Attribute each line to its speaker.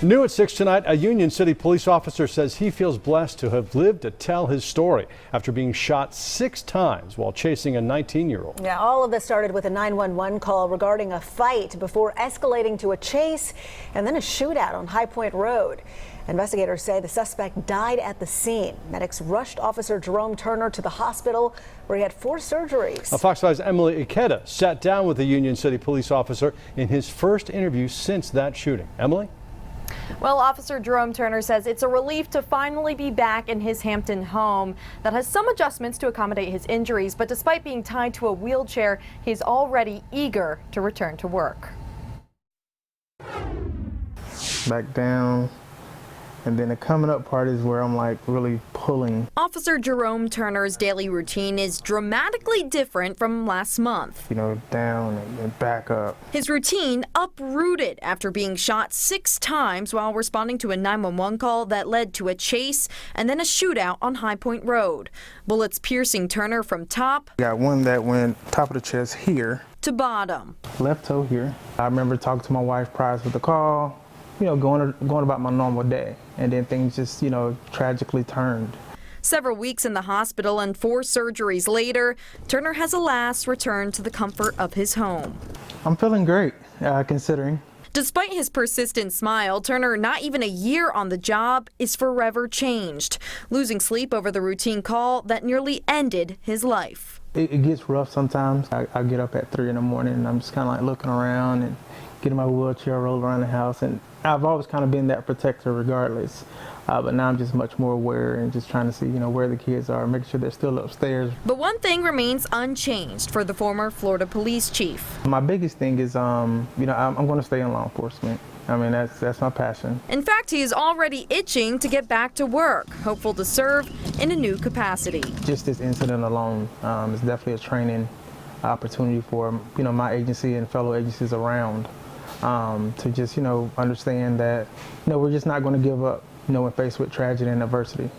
Speaker 1: New at 6 tonight, a Union City police officer says he feels blessed to have lived to tell his story after being shot 6 times while chasing a 19-year-old.
Speaker 2: Yeah, all of this started with a 911 call regarding a fight before escalating to a chase and then a shootout on High Point Road. Investigators say the suspect died at the scene. Medics rushed Officer Jerome Turner to the hospital where he had 4 surgeries.
Speaker 1: Fox 5's Emily Ikeda sat down with the Union City police officer in his first interview since that shooting. Emily?
Speaker 3: Well, Officer Jerome Turner says it's a relief to finally be back in his Hampton home that has some adjustments to accommodate his injuries, but despite being tied to a wheelchair, he's already eager to return to work.
Speaker 4: Back down. And then the coming up part is where I'm like really pulling.
Speaker 3: Officer Jerome Turner's daily routine is dramatically different from last month.
Speaker 4: You know, down and back up.
Speaker 3: His routine uprooted after being shot 6 times while responding to a 911 call that led to a chase and then a shootout on High Point Road. Bullets piercing Turner from top.
Speaker 4: Got one that went top of the chest here.
Speaker 3: To bottom.
Speaker 4: Left toe here. I remember talking to my wife prior to the call. You know, going about my normal day, and then things just, you know, tragically turned.
Speaker 3: Several weeks in the hospital and 4 surgeries later, Turner has alas returned to the comfort of his home.
Speaker 4: I'm feeling great, considering.
Speaker 3: Despite his persistent smile, Turner, not even a year on the job, is forever changed, losing sleep over the routine call that nearly ended his life.
Speaker 4: It gets rough sometimes. I get up at 3 in the morning and I'm just kind of like looking around and getting my wheelchair, roll around the house, and I've always kind of been that protector regardless, but now I'm just much more aware and just trying to see, you know, where the kids are, making sure they're still upstairs.
Speaker 3: But one thing remains unchanged for the former Florida police chief.
Speaker 4: My biggest thing is, you know, I'm going to stay in law enforcement. I mean, that's my passion.
Speaker 3: In fact, he is already itching to get back to work, hopeful to serve in a new capacity.
Speaker 4: Just this incident alone is definitely a training opportunity for, you know, my agency and fellow agencies around. To just, you know, understand that, you know, we're just not going to give up, you know, when faced with tragedy and adversity.